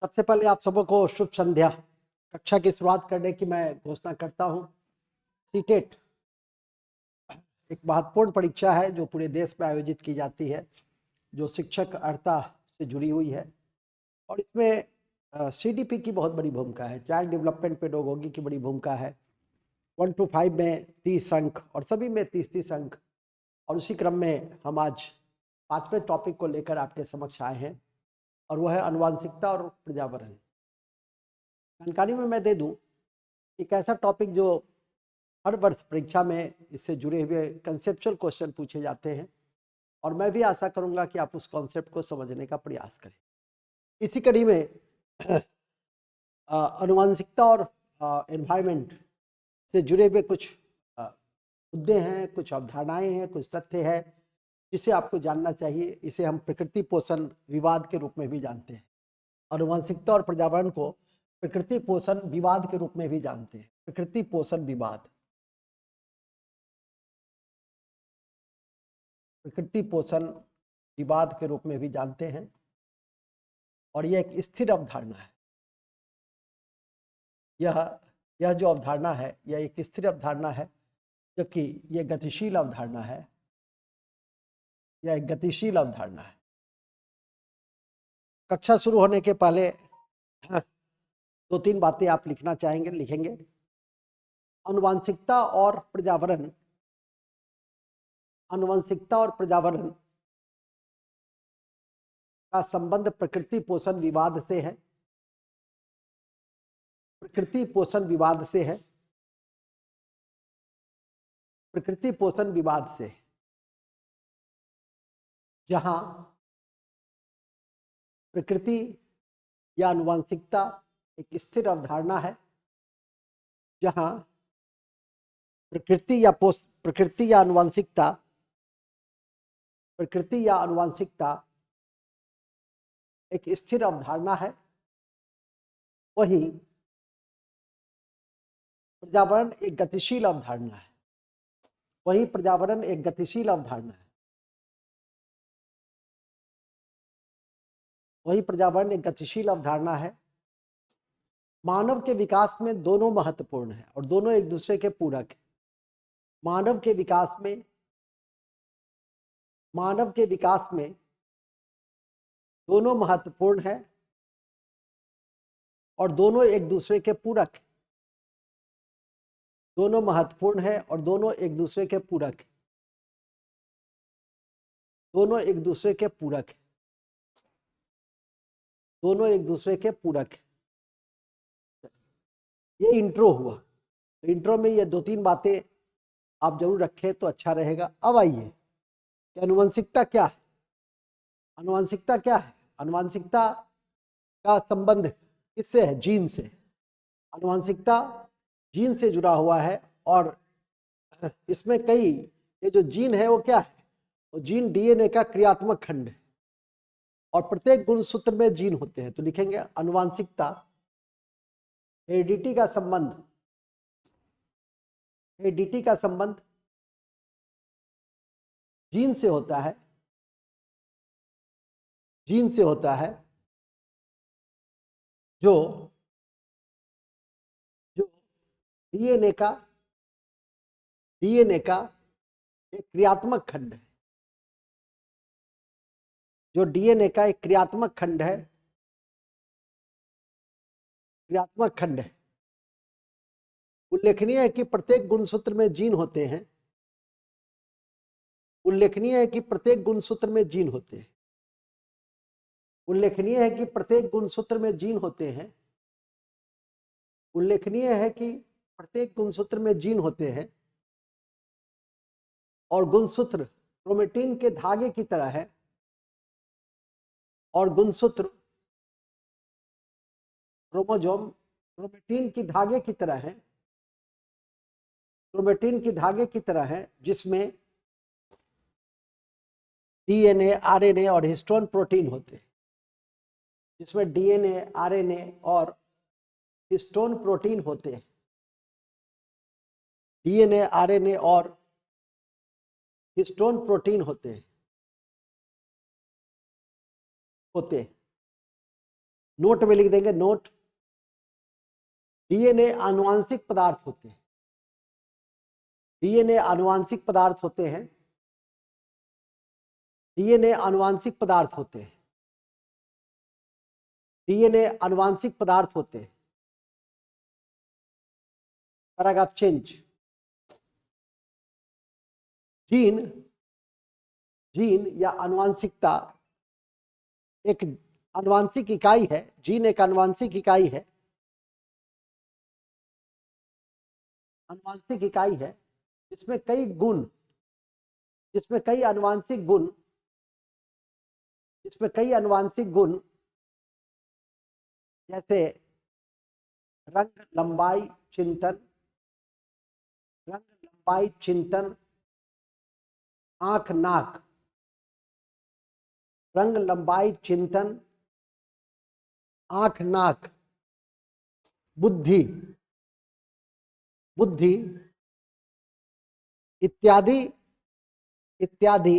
सबसे पहले आप सबको शुभ संध्या। कक्षा की शुरुआत करने की मैं घोषणा करता हूं। सीटेट एक महत्वपूर्ण परीक्षा है जो पूरे देश में आयोजित की जाती है, जो शिक्षक अर्हता से जुड़ी हुई है और इसमें सीडीपी की बहुत बड़ी भूमिका है। चाइल्ड डेवलपमेंट पेडागोगी की बड़ी भूमिका है। 1 to 5 में 30 अंक और सभी में 30-30 अंक। और उसी क्रम में हम आज 5वें टॉपिक को लेकर आपके समक्ष आए हैं और वह है आनुवंशिकता और पर्यावरण। जानकारी में मैं दे दूं, एक ऐसा टॉपिक जो हर वर्ष परीक्षा में इससे जुड़े हुए कंसेप्चुअल क्वेश्चन पूछे जाते हैं और मैं भी आशा करूंगा कि आप उस कॉन्सेप्ट को समझने का प्रयास करें। इसी कड़ी में आनुवंशिकता और एनवायरनमेंट से जुड़े हुए कुछ मुद्दे हैं, कुछ अवधारणाएं हैं, कुछ तथ्य है जिसे आपको जानना चाहिए। इसे हम प्रकृति पोषण विवाद के रूप में भी जानते हैं। आनुवंशिकता और पर्यावरण को प्रकृति पोषण विवाद के रूप में भी जानते हैं। प्रकृति पोषण विवाद, प्रकृति पोषण विवाद के रूप में भी जानते हैं और यह एक स्थिर अवधारणा है। यह जो अवधारणा है यह एक स्थिर अवधारणा है, जबकि यह गतिशील अवधारणा है। यह एक गतिशील अवधारणा है। कक्षा शुरू होने के पहले 2-3 बातें आप लिखना चाहेंगे, लिखेंगे। आनुवंशिकता और पर्यावरण, आनुवंशिकता और पर्यावरण का संबंध प्रकृति पोषण विवाद से है। प्रकृति पोषण विवाद से है। प्रकृति पोषण विवाद से, जहां प्रकृति या आनुवंशिकता एक स्थिर अवधारणा है, जहां प्रकृति या आनुवंशिकता, प्रकृति या आनुवंशिकता एक स्थिर अवधारणा है, वहीं पर्यावरण एक गतिशील अवधारणा है। वहीं पर्यावरण एक गतिशील अवधारणा है। वही पर्यावरण एक गतिशील अवधारणा है। मानव के विकास में दोनों महत्वपूर्ण है और दोनों एक दूसरे के पूरक है। मानव के विकास में दोनों महत्वपूर्ण है और दोनों एक दूसरे के पूरक है। दोनों महत्वपूर्ण है और दोनों एक दूसरे के पूरक है। दोनों एक दूसरे के पूरक है। दोनों एक दूसरे के पूरक है। ये इंट्रो हुआ। तो इंट्रो में ये 2-3 बातें आप जरूर रखें तो अच्छा रहेगा। अब आइए कि आनुवंशिकता क्या है। आनुवंशिकता क्या है? आनुवंशिकता का संबंध किससे है? जीन से। आनुवंशिकता जीन से जुड़ा हुआ है और इसमें ये जो जीन है वो क्या है? वो जीन डीएनए का क्रियात्मक खंड है और प्रत्येक गुणसूत्र में जीन होते हैं। तो लिखेंगे आनुवंशिकता, हेरिडिटी का संबंध, हेरिडिटी का संबंध जीन से होता है। जीन से होता है जो डीएनए का एक क्रियात्मक खंड है। जो डीएनए का एक क्रियात्मक खंड है। क्रियात्मक खंड है। उल्लेखनीय है कि प्रत्येक गुणसूत्र में जीन होते हैं। उल्लेखनीय है कि प्रत्येक गुणसूत्र में जीन होते हैं। उल्लेखनीय है कि प्रत्येक गुणसूत्र में जीन होते हैं। उल्लेखनीय है कि प्रत्येक गुणसूत्र में जीन होते हैं और गुणसूत्र क्रोमेटिन के धागे की तरह है और गुणसूत्र क्रोमोसोम क्रोमेटिन की धागे की तरह है। क्रोमेटिन की धागे की तरह है जिसमें डीएनए, आरएनए और हिस्टोन प्रोटीन होते हैं। जिसमें डीएनए, आरएनए और हिस्टोन प्रोटीन होते हैं। डीएनए, आरएनए और हिस्टोन प्रोटीन होते हैं। नोट में लिख देंगे नोट। डीएनए आनुवांशिक पदार्थ होते हैं, डीएनए आनुवांशिक पदार्थ होते हैं, डीएनए आनुवांशिक पदार्थ होते हैं, डीएनए आनुवांशिक पदार्थ होते हैं। Paragraph change. जीन, जीन या आनुवांशिकता एक आनुवांशिक इकाई है। जीन एक आनुवांशिक इकाई है, आनुवांशिक इकाई है जिसमें कई गुण, जिसमें कई आनुवांशिक गुण, जिसमें कई आनुवांशिक गुण जैसे रंग, लंबाई, चिंतन, रंग, लंबाई, चिंतन, आंख, नाक, रंग, लंबाई, चिंतन, आंख, नाक, बुद्धि, बुद्धि इत्यादि, इत्यादि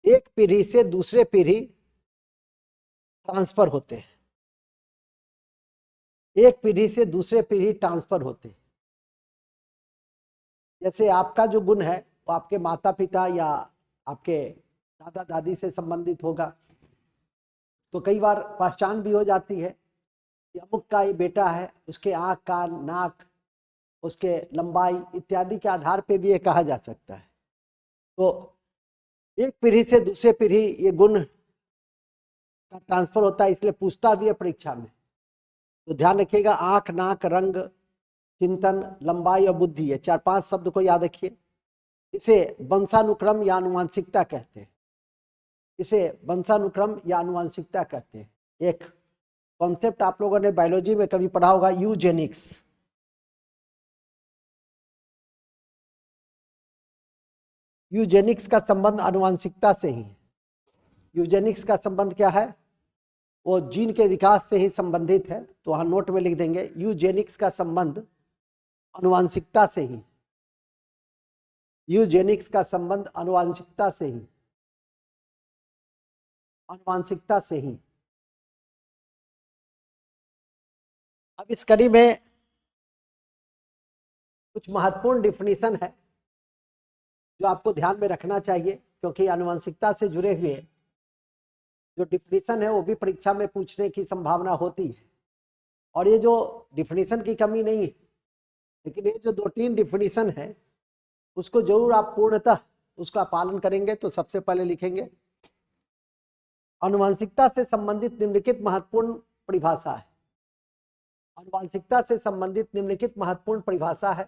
एक पीढ़ी से दूसरे पीढ़ी ट्रांसफर होते हैं, एक पीढ़ी से दूसरे पीढ़ी ट्रांसफर होते हैं। जैसे आपका जो गुण है वो आपके माता पिता या आपके दादा दादी से संबंधित होगा, तो कई बार पहचान भी हो जाती है कि अमुक का ये बेटा है, उसके आँख, कान, नाक, उसके लंबाई इत्यादि के आधार पे भी ये कहा जा सकता है। तो एक पीढ़ी से दूसरे पीढ़ी ये गुण का ट्रांसफर होता है, इसलिए पूछता भी है परीक्षा में। तो ध्यान रखिएगा, आंख, नाक, रंग, चिंतन, लंबाई और बुद्धि, ये 4-5 शब्द को याद रखिए। इसे वंशानुक्रम या आनुवांशिकता कहते हैं, इसे वंशानुक्रम या आनुवांशिकता कहते हैं। एक कॉन्सेप्ट आप लोगों ने बायोलॉजी में कभी पढ़ा होगा, यूजेनिक्स। यूजेनिक्स का संबंध आनुवांशिकता से ही है। यूजेनिक्स का संबंध क्या है? वो जीन के विकास से ही संबंधित है। तो वहां नोट में लिख देंगे यूजेनिक्स का संबंध आनुवांशिकता से ही, यूजेनिक्स का संबंध आनुवांशिकता से ही, आनुवांशिकता से ही। अब इस कड़ी में कुछ महत्वपूर्ण डिफिनीशन है जो आपको ध्यान में रखना चाहिए, क्योंकि आनुवांशिकता से जुड़े हुए जो डिफिनीशन है वो भी परीक्षा में पूछने की संभावना होती है। और ये जो डिफिनीशन की कमी नहीं है, लेकिन ये जो 2-3 डिफिनीशन है उसको जरूर आप पूर्णतः उसका पालन करेंगे। तो सबसे पहले लिखेंगे आनुवांशिकता से संबंधित निम्नलिखित महत्वपूर्ण परिभाषा है। आनुवांशिकता से संबंधित निम्नलिखित महत्वपूर्ण परिभाषा है।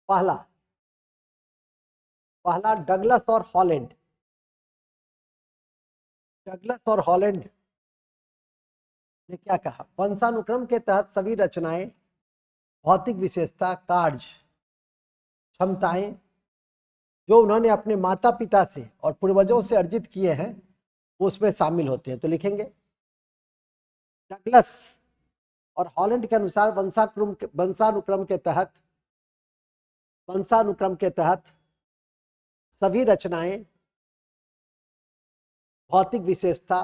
पहला, पहला डगलस और हॉलैंड, डगलस और हॉलैंड ने क्या कहा? वंशानुक्रम के तहत सभी रचनाएं, भौतिक विशेषता, कार्य, क्षमताएं जो उन्होंने अपने माता पिता से और पूर्वजों से अर्जित किए हैं वो उसमें शामिल होते हैं। तो लिखेंगे डगलस और हॉलैंड के अनुसार वंशानुक्रम के तहत सभी रचनाएं, भौतिक विशेषता,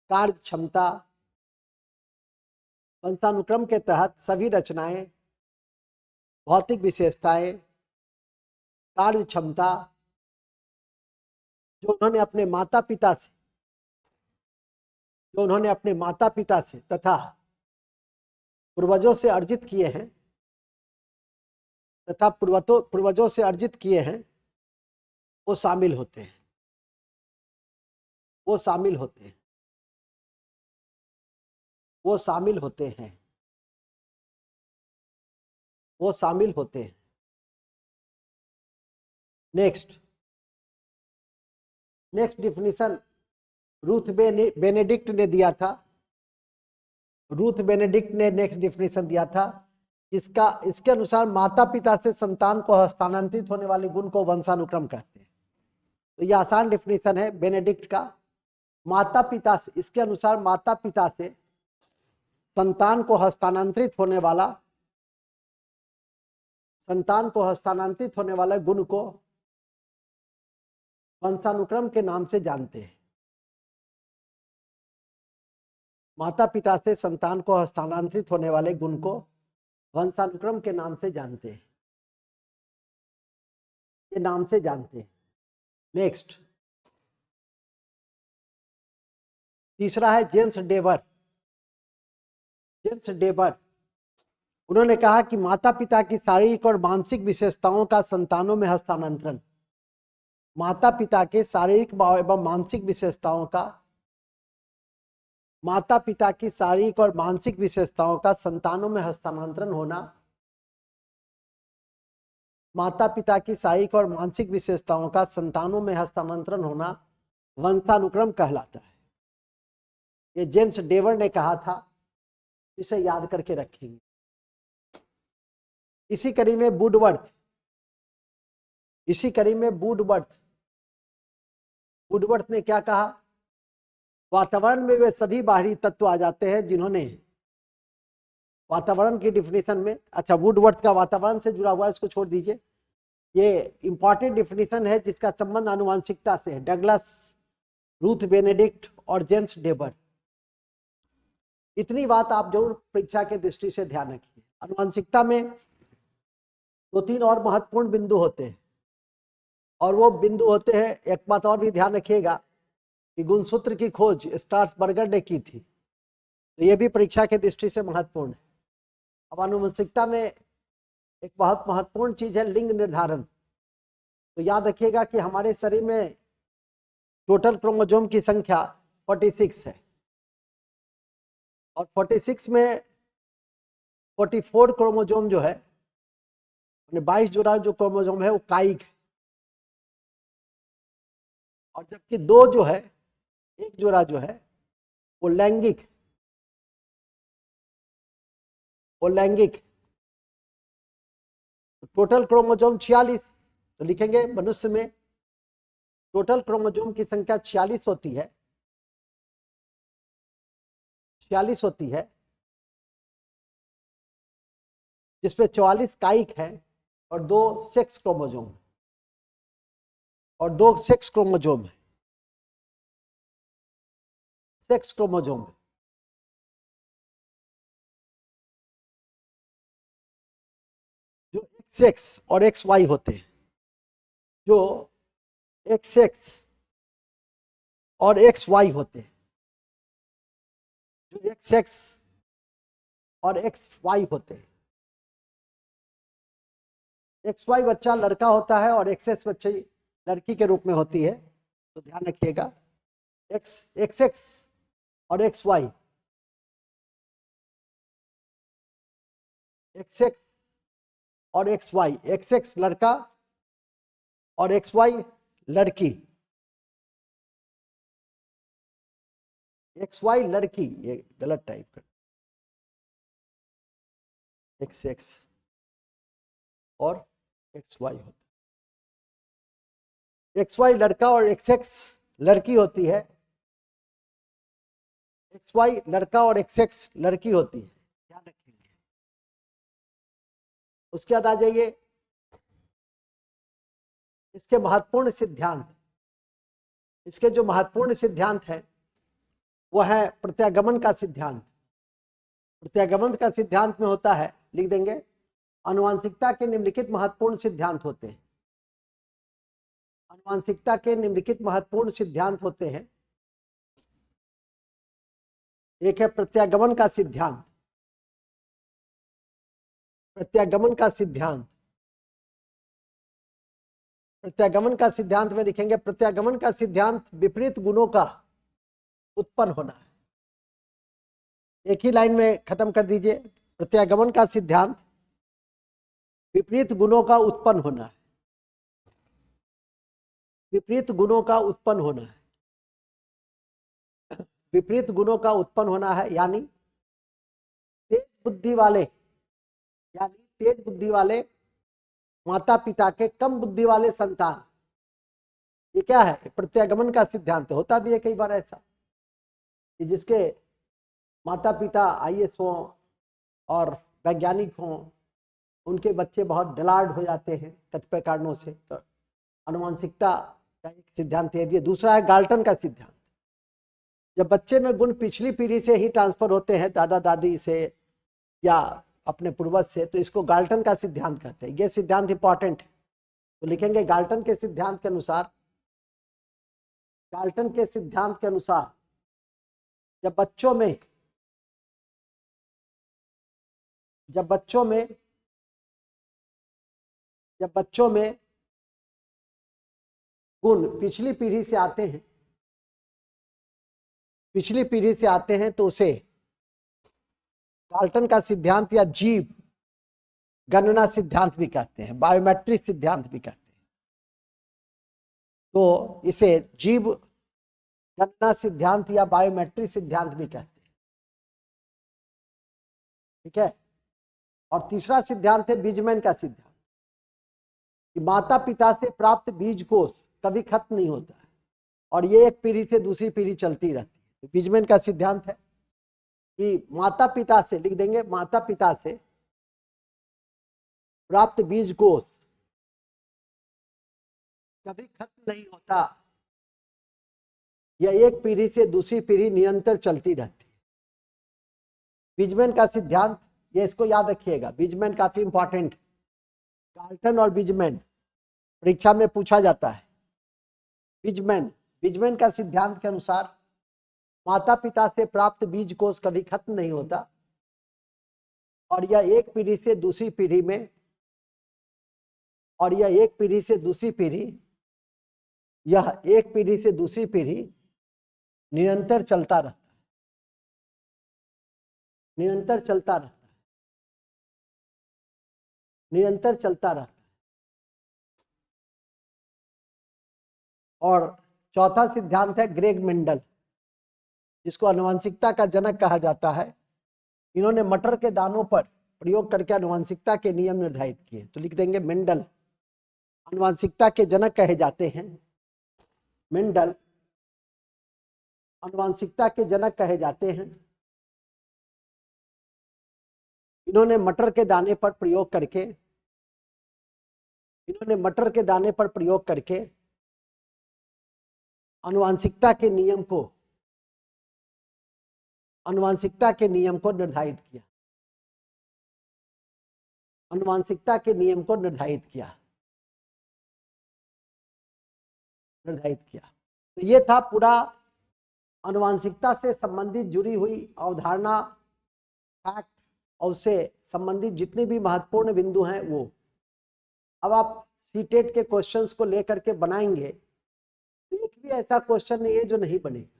कार्य क्षमता, वंशानुक्रम के तहत सभी रचनाएं, भौतिक विशेषताएं, कार्य क्षमता जो उन्होंने अपने माता पिता से, जो उन्होंने अपने माता पिता से तथा पूर्वजों से अर्जित किए हैं, तथा पूर्वजों से अर्जित किए हैं वो शामिल होते हैं, वो शामिल होते हैं, वो शामिल होते हैं, वो शामिल होते हैं। Next, next definition Ruth Benedict ने दिया था। रूथ बेनेडिक्ट ने नेक्स्ट डिफिनीशन दिया था। इसके अनुसार माता पिता से संतान को हस्तांतरित होने वाले गुण को वंशानुक्रम कहते हैं। तो यह आसान डिफिनीशन है बेनेडिक्ट का। माता पिता से, इसके अनुसार माता पिता से संतान को हस्तांतरित होने वाला, संतान को हस्तांतरित होने वाले गुण को वंशानुक्रम के नाम से जानते हैं। माता पिता से संतान को हस्तांतरित होने वाले गुण को वंशानुक्रम के नाम से जानते हैं, ये नाम से जानते हैं। नेक्स्ट, तीसरा है जेम्स डेवर। जेम्स डेवर, उन्होंने कहा कि माता पिता की शारीरिक और मानसिक विशेषताओं का संतानों में हस्तांतरण, माता पिता के शारीरिक एवं मानसिक विशेषताओं का, माता पिता की शारीरिक और मानसिक विशेषताओं का संतानों में हस्तांतरण होना, माता पिता की शारीरिक और मानसिक विशेषताओं का संतानों में हस्तांतरण होना वंशानुक्रम कहलाता है। ये जेम्स डेवर ने कहा था, इसे याद करके रखेंगे। इसी कड़ी में वुडवर्थ, वुडवर्थ ने क्या कहा, वातावरण में वे सभी बाहरी तत्व आ जाते हैं जिन्होंने, वातावरण की डिफिनीशन में, अच्छा वुडवर्थ का वातावरण से जुड़ा हुआ, इसको छोड़ दीजिए, ये इंपॉर्टेंट डिफिनीशन है जिसका संबंध आनुवंशिकता से है। डगलस, रूथ बेनेडिक्ट और जेम्स डेवर। इतनी बात आप जरूर परीक्षा के दृष्टि से ध्यान रखिए। आनुवंशिकता में 2-3 और महत्वपूर्ण बिंदु होते हैं, और वो बिंदु होते हैं, एक बात और भी ध्यान रखिएगा कि गुणसूत्र की खोज स्ट्रासबर्गर ने की थी, तो ये भी परीक्षा के दृष्टि से महत्वपूर्ण है। अब आनुवंशिकता में एक बहुत महत्वपूर्ण चीज है लिंग निर्धारण। तो याद रखिएगा कि हमारे शरीर में टोटल क्रोमोसोम की संख्या 46 है, और 46 में 44 क्रोमोसोम जो है, 22 जोड़ा जो क्रोमोसोम है वो कायिक है, और जबकि 2 जो है, एक जोड़ा जो है वो लैंगिक, टोटल क्रोमोसोम 46, तो लिखेंगे मनुष्य में टोटल क्रोमोसोम की संख्या 46 होती है, 46 होती है, जिसमें 44 कायिक है और 2 सेक्स क्रोमोसोम है, सेक्स क्रोमोसोम है। जो एक्स एक्स और एक्स वाई होते हैं, जो एक्स एक्स और एक्स वाई होते हैं, जो एक्स एक्स और एक्स वाई होते हैं, एक्स वाई बच्चा लड़का होता है और एक्स एक्स बच्चे लड़की के रूप में होती है, तो ध्यान रखिएगा एक्स एक्स और एक्स वाई, एक्स एक्स और एक्स वाई, एक्स एक्स लड़का और एक्स वाई लड़की, एक्स वाई लड़की, ये गलत टाइप कर, एक्स एक्स और एक्स वाई होता है, एक्स वाई लड़का और एक्स एक्स लड़की होती है, एक्स वाई लड़का और एक्स एक्स लड़की होती है, ध्यान रखेंगे। उसके बाद आ जाइए इसके महत्वपूर्ण सिद्धांत। इसके जो महत्वपूर्ण सिद्धांत है वो है प्रत्यागमन का सिद्धांत। प्रत्यागमन का सिद्धांत में होता है, लिख देंगे, आनुवंशिकता के निम्नलिखित महत्वपूर्ण सिद्धांत होते हैं। आनुवंशिकता के निम्नलिखित महत्वपूर्ण सिद्धांत होते हैं। एक है प्रत्यागमन का सिद्धांत। प्रत्यागमन का सिद्धांत, प्रत्यागमन का सिद्धांत में लिखेंगे, प्रत्यागमन का सिद्धांत विपरीत गुणों का उत्पन्न होना है। एक ही लाइन में खत्म कर दीजिए, प्रत्यागमन का सिद्धांत विपरीत गुणों का उत्पन्न होना है, विपरीत गुणों का उत्पन्न होना है, विपरीत गुणों का उत्पन्न होना है, यानी तेज बुद्धि वाले, माता पिता के कम बुद्धि वाले संतान, ये क्या है, प्रत्यागमन का सिद्धांत। होता भी है कई बार ऐसा कि जिसके माता पिता आईएएस हों और वैज्ञानिक हों, उनके बच्चे बहुत डलार्ड हो जाते हैं कतिपय कारणों से, तो आनुवंशिकता का एक सिद्धांत है। दूसरा है गाल्टन का सिद्धांत। जब बच्चे में गुण पिछली पीढ़ी से ही ट्रांसफर होते हैं, दादा दादी से या अपने पूर्वज से, तो इसको गाल्टन का सिद्धांत कहते हैं। ये सिद्धांत इंपॉर्टेंट है, तो लिखेंगे गाल्टन के सिद्धांत के अनुसार, गाल्टन के सिद्धांत के अनुसार जब बच्चों में गुण पिछली पीढ़ी से आते हैं तो उसे गाल्टन का सिद्धांत या जीव गणना सिद्धांत भी कहते हैं, बायोमेट्रिक सिद्धांत भी कहते हैं। तो इसे जीव गणना सिद्धांत या बायोमेट्रिक सिद्धांत भी कहते हैं, ठीक है। और तीसरा सिद्धांत है बीजमैन का सिद्धांत, कि माता पिता से प्राप्त बीज कोष कभी खत्म नहीं होता है और ये एक पीढ़ी से दूसरी पीढ़ी चलती रहती है। तो बीजमैन का सिद्धांत है कि माता पिता से, लिख देंगे, माता पिता से प्राप्त बीज कोष कभी खत्म नहीं होता, यह एक पीढ़ी से दूसरी पीढ़ी निरंतर चलती रहती है। बीजमैन का सिद्धांत, ये इसको याद रखिएगा, बीजमैन काफी इंपॉर्टेंट। गाल्टन और बीजमैन परीक्षा में पूछा जाता है। बीजमैन का सिद्धांत के अनुसार माता पिता से प्राप्त बीज कोष कभी खत्म नहीं होता और यह एक पीढ़ी से दूसरी पीढ़ी में, निरंतर चलता रहता है, निरंतर चलता रहता है। और चौथा सिद्धांत है ग्रेग मेंडल, जिसको आनुवंशिकता का जनक कहा जाता है। इन्होंने मटर के दानों पर प्रयोग करके आनुवंशिकता के नियम निर्धारित किए। तो लिख देंगे मेंडल आनुवंशिकता के जनक कहे जाते हैं। मेंडल आनुवंशिकता के जनक कहे जाते हैं। इन्होंने मटर के दाने पर प्रयोग करके आनुवंशिकता के नियम को निर्धारित किया। तो ये था पूरा आनुवंशिकता से संबंधित जुड़ी हुई अवधारणा, फैक्ट और उससे संबंधित जितने भी महत्वपूर्ण बिंदु हैं वो। अब आप सीटेट के क्वेश्चंस को लेकर के बनाएंगे, एक भी ऐसा क्वेश्चन नहीं है जो नहीं बनेगा,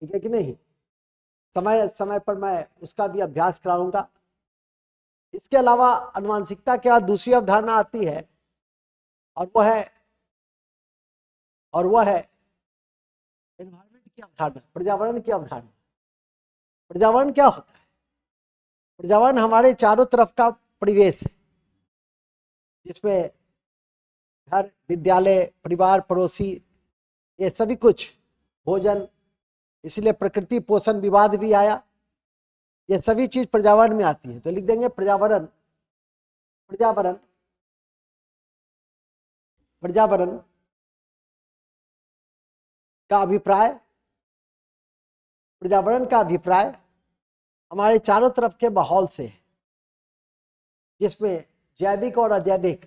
ठीक है कि नहीं। समय समय पर मैं उसका भी अभ्यास कराऊंगा। इसके अलावा आनुवंशिकता के बाद दूसरी अवधारणा आती है और वह है एनवायरनमेंट की अवधारणा, पर्यावरण की अवधारणा। पर्यावरण क्या होता है? पर्यावरण हमारे चारों तरफ का परिवेश है, जिसमें घर, विद्यालय, परिवार, पड़ोसी, ये सभी कुछ, भोजन, इसलिए प्रकृति पोषण विवाद भी आया। ये सभी चीज पर्यावरण में आती है। तो लिख देंगे पर्यावरण का अभिप्राय हमारे चारों तरफ के माहौल से, जिसमें जैविक और अजैविक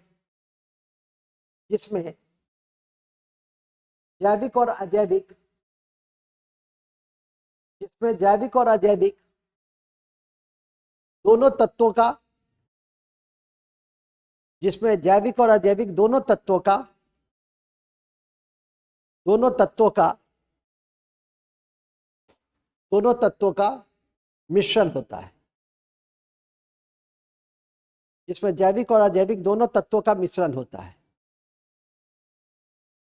दोनों तत्वों का मिश्रण होता है। जिसमें जैविक और अजैविक दोनों तत्वों का मिश्रण होता है।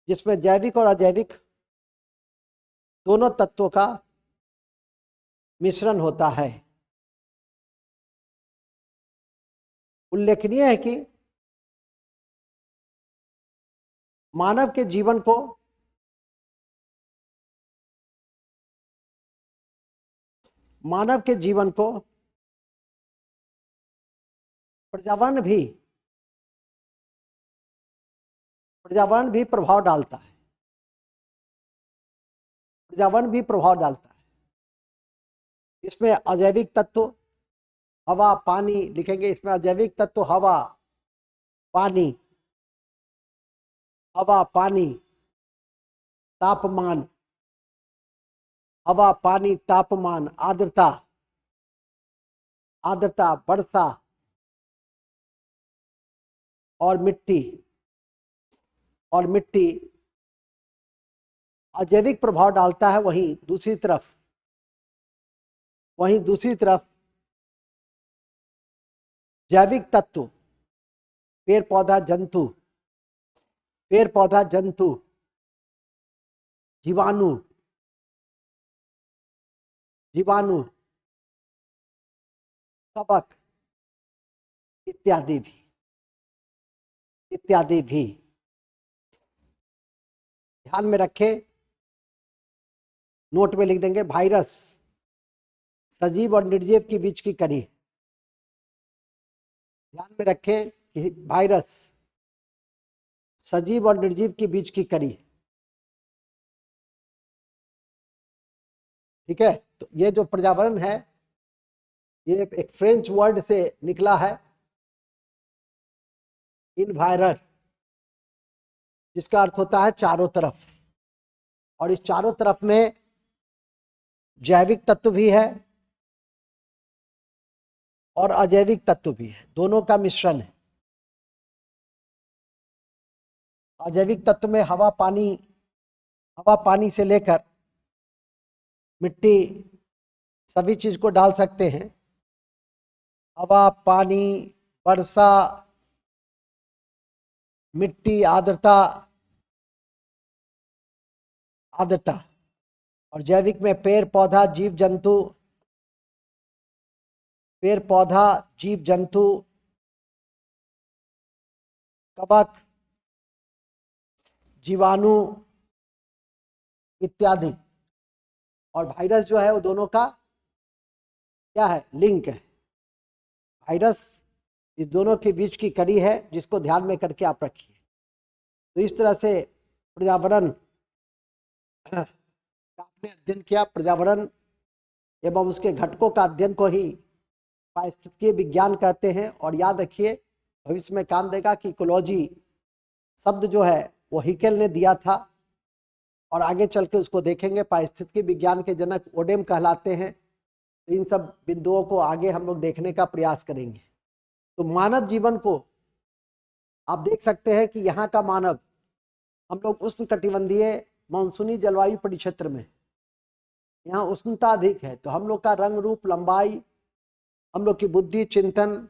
जिसमें जैविक और अजैविक दोनों तत्वों का मिश्रण होता है। उल्लेखनीय है कि मानव के जीवन को पर्यावरण भी प्रभाव डालता है। पर्यावरण भी प्रभाव डालता है। इसमें अजैविक तत्व हवा पानी लिखेंगे, इसमें अजैविक तत्व हवा पानी, हवा पानी तापमान, हवा पानी तापमान, आर्द्रता, आर्द्रता वर्षा और मिट्टी, और मिट्टी अजैविक प्रभाव डालता है। वहीं दूसरी तरफ जैविक तत्व पेड़ पौधा जंतु जीवाणु कवक इत्यादि भी ध्यान में रखें, नोट में लिख देंगे। वायरस सजीव और निर्जीव के बीच की कड़ी। ध्यान में रखें कि वायरस सजीव और निर्जीव के बीच की कड़ी। ठीक है, तो ये जो पर्यावरण है ये एक फ्रेंच वर्ड से निकला है, इन्वायरर, जिसका अर्थ होता है चारों तरफ। और इस चारों तरफ में जैविक तत्व भी है और अजैविक तत्व भी है, दोनों का मिश्रण है। अजैविक तत्व में हवा पानी से लेकर मिट्टी सभी चीज को डाल सकते हैं। हवा पानी वर्षा मिट्टी आर्द्रता। और जैविक में पेड़ पौधा जीव जंतु कवक जीवाणु इत्यादि। और वायरस जो है वो दोनों का क्या है, लिंक है। वायरस इस दोनों के बीच की कड़ी है, जिसको ध्यान में करके आप रखिए। तो इस तरह से पर्यावरण का आपने अध्ययन किया। पर्यावरण एवं उसके घटकों का अध्ययन को ही पारिस्थितिकीय विज्ञान कहते हैं। और याद रखिए, भविष्य में काम देगा कि इकोलॉजी शब्द जो है वो हिकेल ने दिया था, और आगे चल के उसको देखेंगे। पारिस्थितिकी विज्ञान के जनक ओडेम कहलाते हैं। तो इन सब बिंदुओं को आगे हम लोग देखने का प्रयास करेंगे। तो मानव जीवन को आप देख सकते हैं कि यहाँ का मानव, हम लोग उष्णकटिबंधीय मानसूनी जलवायु परिक्षेत्र में, यहाँ उष्णता अधिक है, तो हम लोग का रंग रूप लंबाई, हम लोग की बुद्धि चिंतन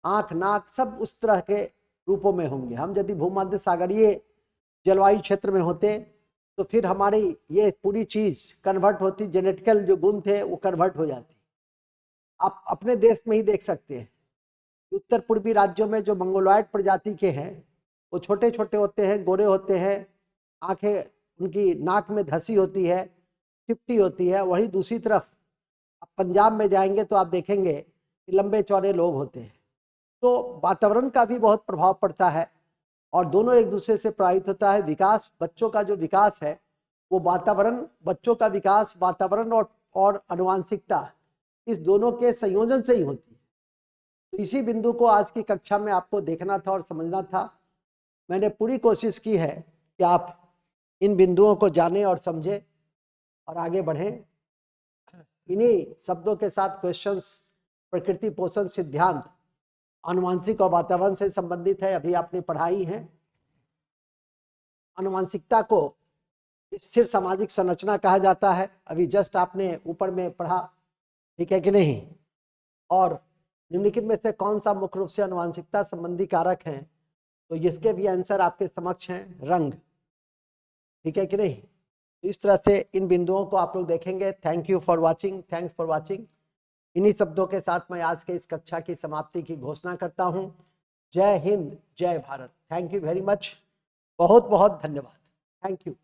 आँख नाक सब उस तरह के रूपों में होंगे। हम यदि भूमध्य सागरीय जलवायु क्षेत्र में होते तो फिर हमारी ये पूरी चीज कन्वर्ट होती, जेनेटिकल जो गुण थे वो कन्वर्ट हो जाती। आप अपने देश में ही देख सकते हैं, उत्तर पूर्वी राज्यों में जो मंगोलॉयड प्रजाति के हैं वो छोटे छोटे होते हैं, गोरे होते हैं, आंखें उनकी नाक में धंसी होती है, चिपटी होती है। वहीं दूसरी तरफ आप पंजाब में जाएंगे तो आप देखेंगे कि लंबे चौड़े लोग होते हैं। तो वातावरण का भी बहुत प्रभाव पड़ता है, और दोनों एक दूसरे से प्रभावित होता है। विकास, बच्चों का जो विकास है वो बच्चों का विकास वातावरण और आनुवंशिकता, इस दोनों के संयोजन से ही होती है। तो इसी बिंदु को आज की कक्षा में आपको देखना था और समझना था। मैंने पूरी कोशिश की है कि आप इन बिंदुओं को जानें और समझें और आगे बढ़ें। इन्हीं शब्दों के साथ क्वेश्चंस प्रकृति पोषण सिद्धांत आनुवंशिक और वातावरण से संबंधित है, अभी आपने पढ़ाई है। आनुवंशिकता को स्थिर सामाजिक संरचना कहा जाता है, अभी जस्ट आपने ऊपर में पढ़ा, ठीक है कि नहीं। और निम्नलिखित में से कौन सा मुख्य रूप से आनुवंशिकता संबंधी कारक है, तो इसके भी आंसर आपके समक्ष हैं, रंग, ठीक है कि नहीं। तो इस तरह से इन बिंदुओं को आप लोग देखेंगे। Thank you for watching, thanks for watching. इन्हीं शब्दों के साथ मैं आज के इस कक्षा की समाप्ति की घोषणा करता हूं। जय हिंद, जय Bharat. Thank you very much, बहुत बहुत धन्यवाद। Thank you.